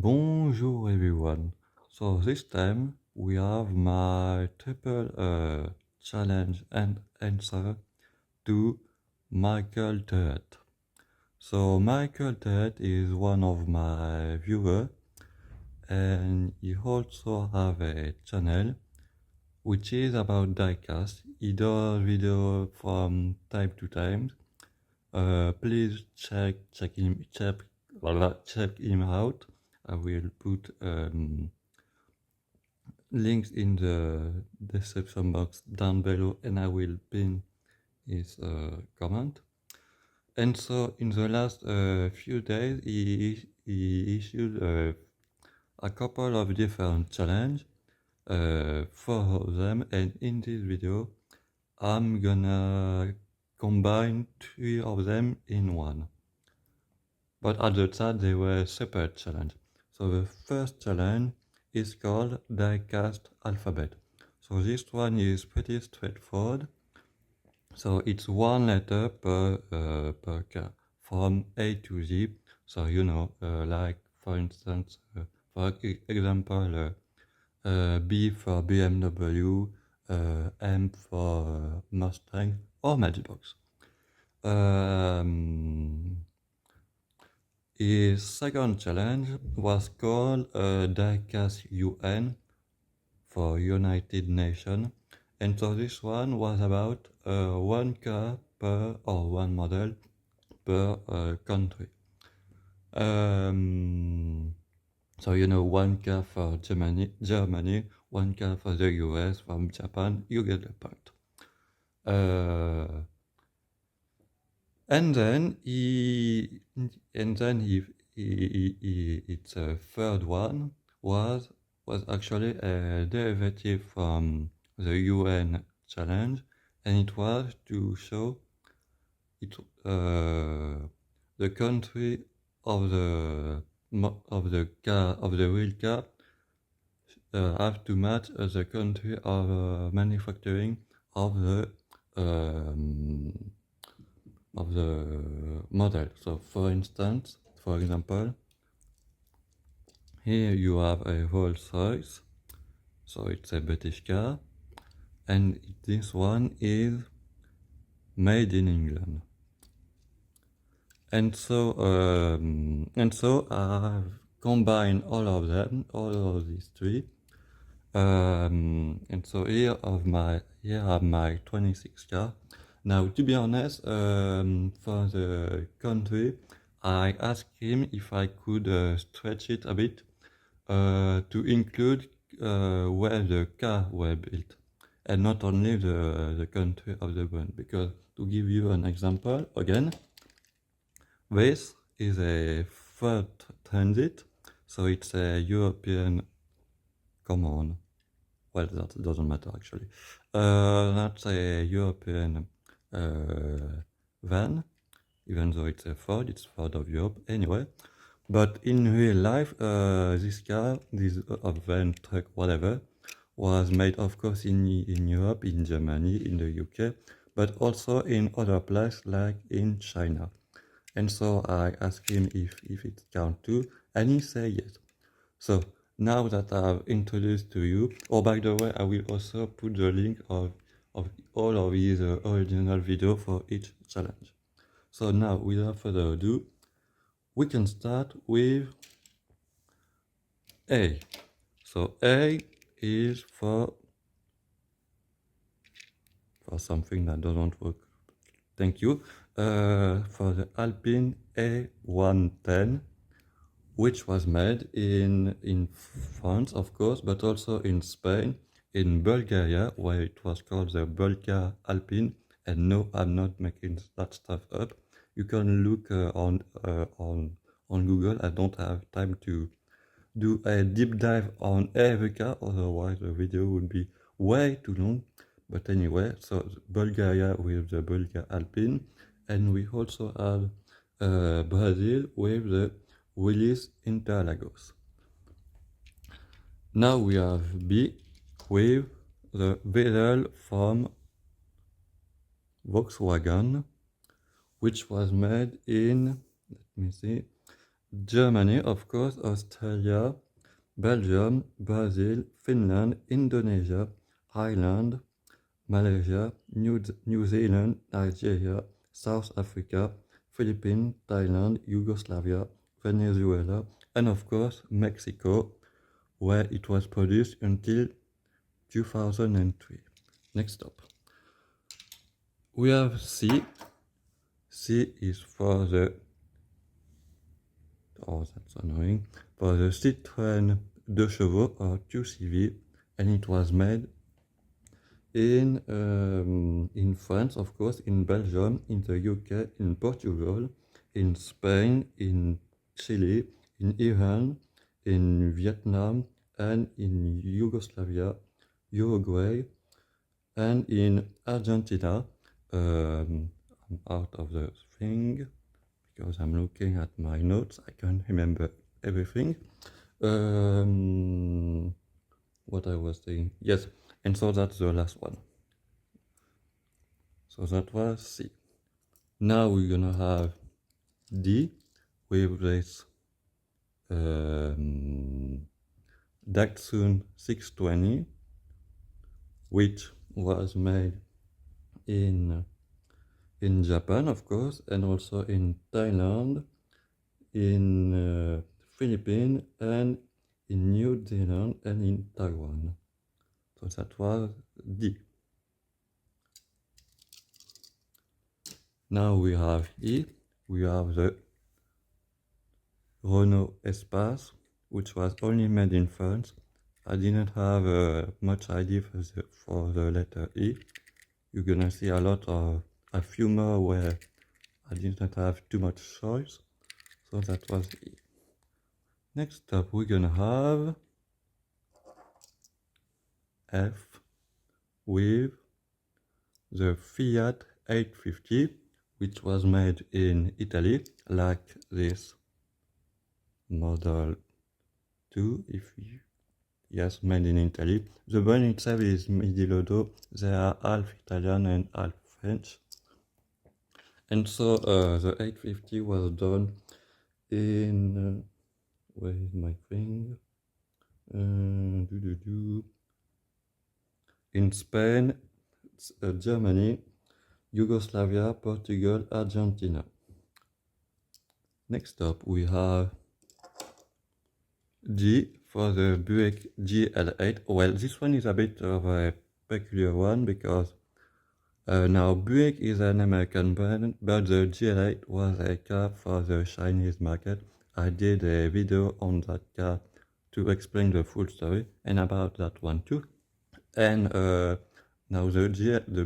Bonjour everyone. So this time we have my triple challenge and answer to Michael Turret. So Michael Turret is one of my viewers and he also have a channel which is about diecast. He does video from time to time. Please check him out. I will put links in the description box down below, and I will pin his comment. And so in the last few days, he issued a couple of different challenges, four of them, and in this video, I'm gonna combine three of them in one. But at the time, they were separate challenges. So the first challenge is called Diecast Alphabet. So this one is pretty straightforward. So it's one letter per car from A to Z. So like for instance, for example, B for BMW, M for Mustang or Matchbox. His second challenge was called Diecast UN for United Nations, and so this one was about one car per or one model per country. So one car for Germany, one car for the US, from Japan. You get the point. And then its third one was actually a derivative from the UN challenge, and it was to show the country of the real car have to match the country of manufacturing of the model. So for example, here you have a Rolls-Royce, so it's a British car, and this one is made in England. And so I've combined all of these three. And so here are my 26 car. Now, to be honest, for the country, I asked him if I could stretch it a bit to include where the car were built, and not only the country of the brand. Because to give you an example, again, this is a Ford Transit, so it's a European. Come on. Well, that doesn't matter actually. That's a European van, even though it's a Ford, it's Ford of Europe anyway. But in real life, this van, truck, whatever, was made, of course, in Europe, in Germany, in the UK, but also in other places like in China. And so I asked him if it counts too, and he said yes. So now that I've introduced to you, by the way, I will also put the link of all of his original video for each challenge. So now, without further ado, we can start with A. So A is for something that doesn't work. Thank you. For the Alpine A110, which was made in France, of course, but also in Spain, in Bulgaria, where it was called the Bulgar Alpine. And no, I'm not making that stuff up. You can look on Google. I don't have time to do a deep dive on every car, otherwise the video would be way too long. But anyway, so Bulgaria with the Bulgar Alpine, and we also have Brazil with the Willys Interlagos. Now we have B with the Vedel from Volkswagen, which was made in, let me see, Germany, of course, Australia, Belgium, Brazil, Finland, Indonesia, Ireland, Malaysia, New Zealand, Nigeria, South Africa, Philippines, Thailand, Yugoslavia, Venezuela, and of course Mexico, where it was produced until 2003. Next up, we have C. C is for the, oh that's annoying, for the Citroën 2 chevaux or QCV, and it was made in France, of course, in Belgium, in the UK, in Portugal, in Spain, in Chile, in Iran, in Vietnam, and in Yugoslavia, Uruguay, and in Argentina. I'm out of the thing because I'm looking at my notes. I can't remember everything. What I was saying, yes, and so that's the last one. So that was C. Now we're gonna have D with this Datsun 620, which was made in Japan, of course, and also in Thailand, in Philippines, and in New Zealand, and in Taiwan. So that was D. Now we have E. We have the Renault Espace, which was only made in France. I didn't have much idea for the letter E. You're gonna see a few more where I didn't have too much choice. So that was E. Next up, we're gonna have F with the Fiat 850, which was made in Italy, like this Model 2, yes, made in Italy. The brand itself is Midilodo. They are half Italian and half French. And so the 850 was done in, where is my thing? In Spain, Germany, Yugoslavia, Portugal, Argentina. Next up, we have G for the Buick GL8. Well, this one is a bit of a peculiar one because now Buick is an American brand, but the GL8 was a car for the Chinese market. I did a video on that car to explain the full story and about that one too. And now the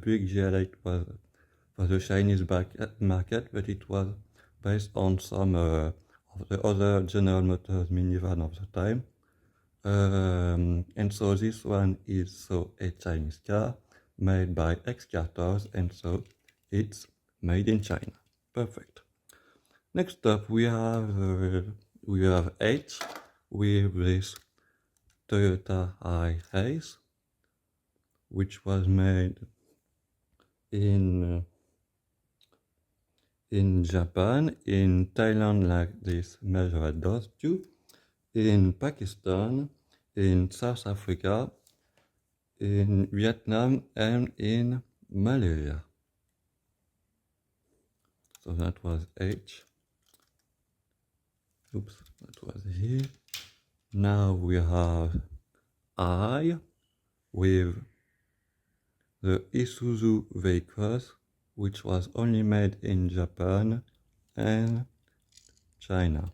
Buick GL8 was for the Chinese market, but it was based on some of the other General Motors minivan of the time. And so this one is a Chinese car made by X-Carters, and so it's made in China. Perfect. Next up, we have H with this Toyota Hi-Ace, which was made in Japan, in Thailand, like this measure does too, in Pakistan, in South Africa, in Vietnam, and in Malaysia. So that was H. Oops, that was here. Now we have I with the Isuzu V-Cross, which was only made in Japan and China.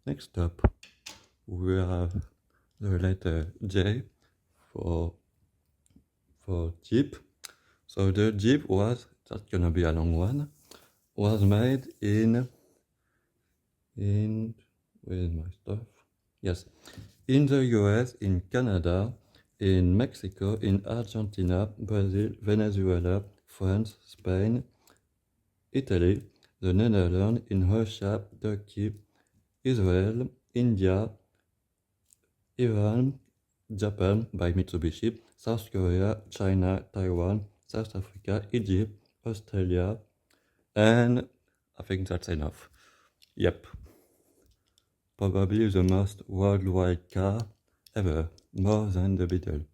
Next up, we have the letter J for Jeep. So the Jeep that's gonna be a long one, was made in where's my stuff? Yes, in the US, in Canada, in Mexico, in Argentina, Brazil, Venezuela, France, Spain, Italy, the Netherlands, in Russia, Turkey, Israel, India, Iran, Japan by Mitsubishi, South Korea, China, Taiwan, South Africa, Egypt, Australia, and I think that's enough. Yep. probably the most worldwide car ever, more than the Beetle.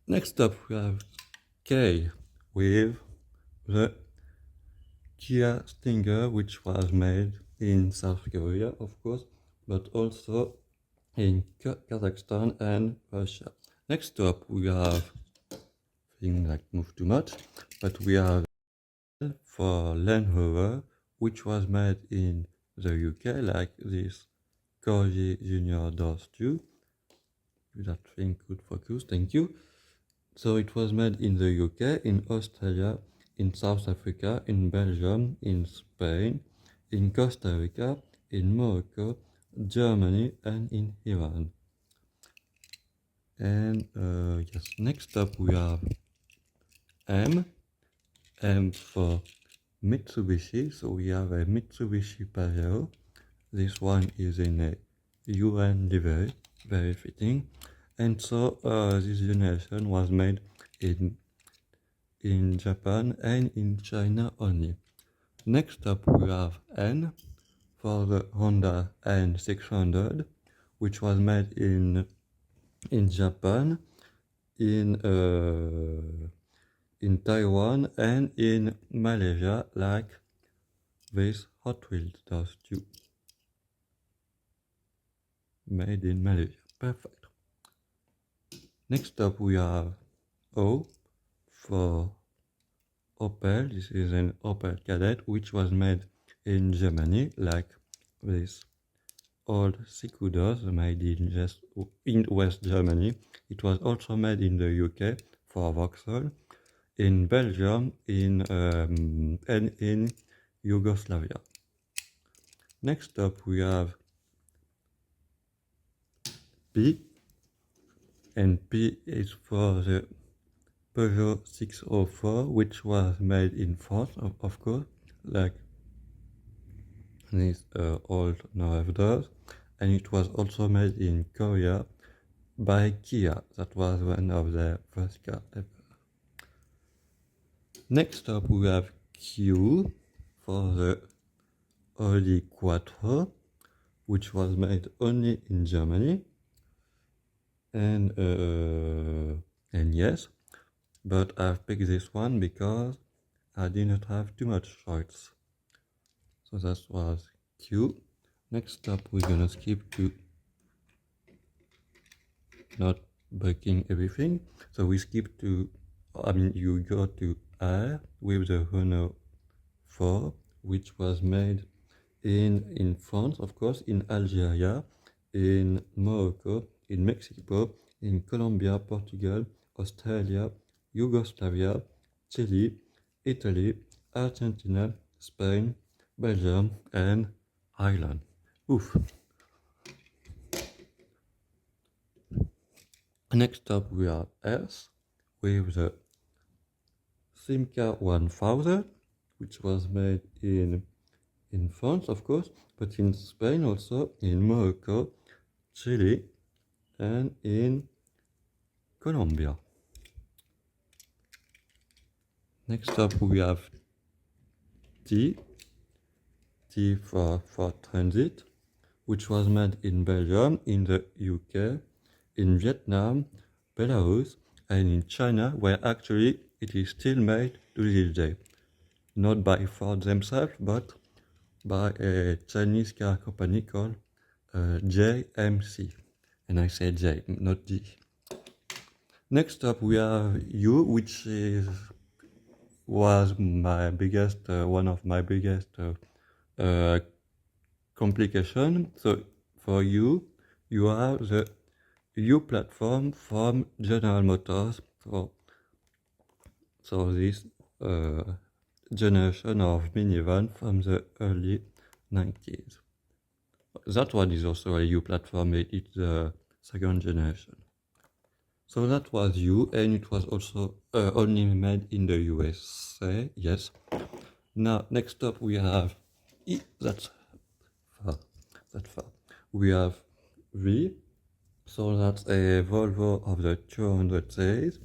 Next up we have K with the Kia Stinger, which was made in South Korea, of course, but also in Kazakhstan and Russia. Next up we have things like move too much, but we have for Land Rover, which was made in the UK, like this Corgi Junior does too. That thing could focus, thank you. So it was made in the UK, in Australia, in South Africa, in Belgium, in Spain, in Costa Rica, in Morocco, Germany, and in Iran. And yes, next up we have M for Mitsubishi. So we have a Mitsubishi Pajero. This one is in a UN livery, very fitting. And so this generation was made in Japan and in China only. Next up we have N for the Honda N600, which was made in Japan, in Taiwan, and in Malaysia, like this Hot Wheels does too. Made in Malaysia, perfect. Next up we have O for Opel. This is an Opel Kadett, which was made in Germany, like this old Sikudos made in West Germany. It was also made in the UK for Vauxhall, in Belgium, and in Yugoslavia. Next up we have P, and P is for the Peugeot 604, which was made in France, of course, like this old 9 does, and it was also made in Korea by Kia. That was one of their first cars ever. Next up we have Q for the Audi Quattro, which was made only in Germany, and yes, but I've picked this one because I didn't have too much choice. So that was Q. Next up we're gonna skip to not breaking everything. So we skip to, you go to R with the Renault 4, which was made in France, of course, in Algeria, in Morocco, in Mexico, in Colombia, Portugal, Australia, Yugoslavia, Chile, Italy, Argentina, Spain, Belgium, and Ireland. Oof. Next up we have S with the Simca 1000, which was made in France, of course, but in Spain also, in Morocco, Chile, and in Colombia. Next up we have T for Transit, which was made in Belgium, in the UK, in Vietnam, Belarus, and in China, where actually it is still made to this day. Not by Ford themselves, but by a Chinese car company called JMC. And I say J, not G. Next up we have U, which was my biggest, one of my biggest complication. So for U have the U platform from General Motors. So this generation of minivan from the early 90s. That one is also a U platform. It's the second generation. So that was U, and it was also only made in the USA. Yes. Now next up we have E. That's far. We have V. So that's a Volvo of the 200 series,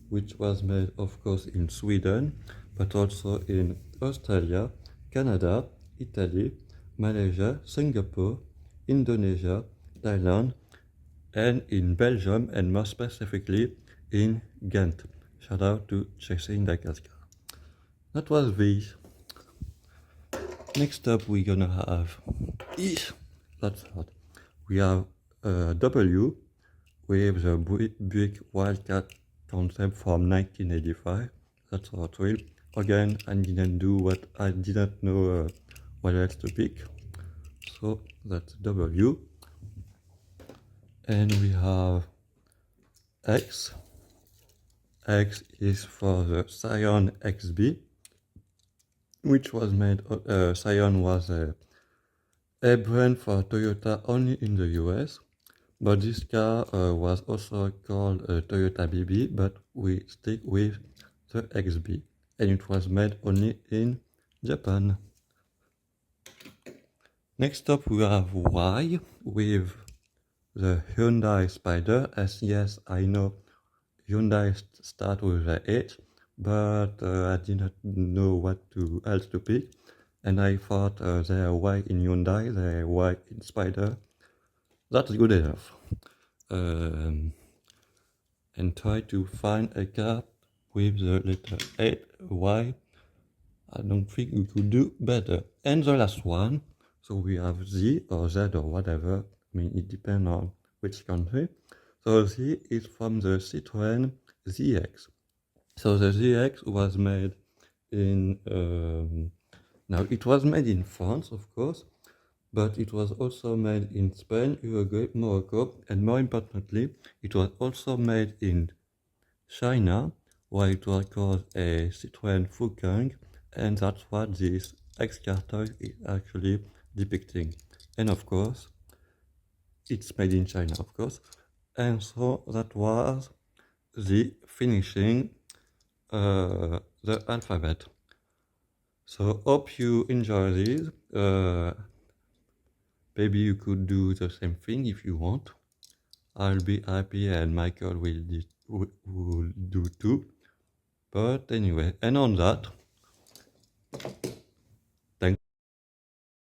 which was made, of course, in Sweden, but also in Australia, Canada, Italy, Malaysia, Singapore, Indonesia, Thailand, and in Belgium, and more specifically in Ghent. Shout out to Chasing Dakaska. That was V. Next up, we're gonna have that's hard. We have W with the Buick Wildcat concept from 1985. That's our thrill. Again, I didn't do what I didn't know what else to pick. So that's W. And we have X. X is for the Scion XB, which was made, Scion was a brand for Toyota only in the US, but this car was also called Toyota BB, but we stick with the XB, and it was made only in Japan. Next up we have Y with the Hyundai Spider. As yes, I know Hyundai start with a H, but I didn't know what else to pick, and I thought the Y in Hyundai, the Y in Spider, that's good enough. And try to find a car with the letter A, Y. I don't think we could do better. And the last one, so we have Z or Z or whatever. I mean, it depends on which country. So Z is from the Citroën ZX. So the ZX was made in, now it was made in France, of course, but it was also made in Spain, Uruguay, Morocco, and more importantly, it was also made in China, where it was called a Citroën Fukang, and that's what this X-Car toy is actually depicting. And of course, it's made in China, of course. And so that was the finishing the alphabet. So hope you enjoy this. Maybe you could do the same thing if you want. I'll be happy and Michael will do too. But anyway, and on that,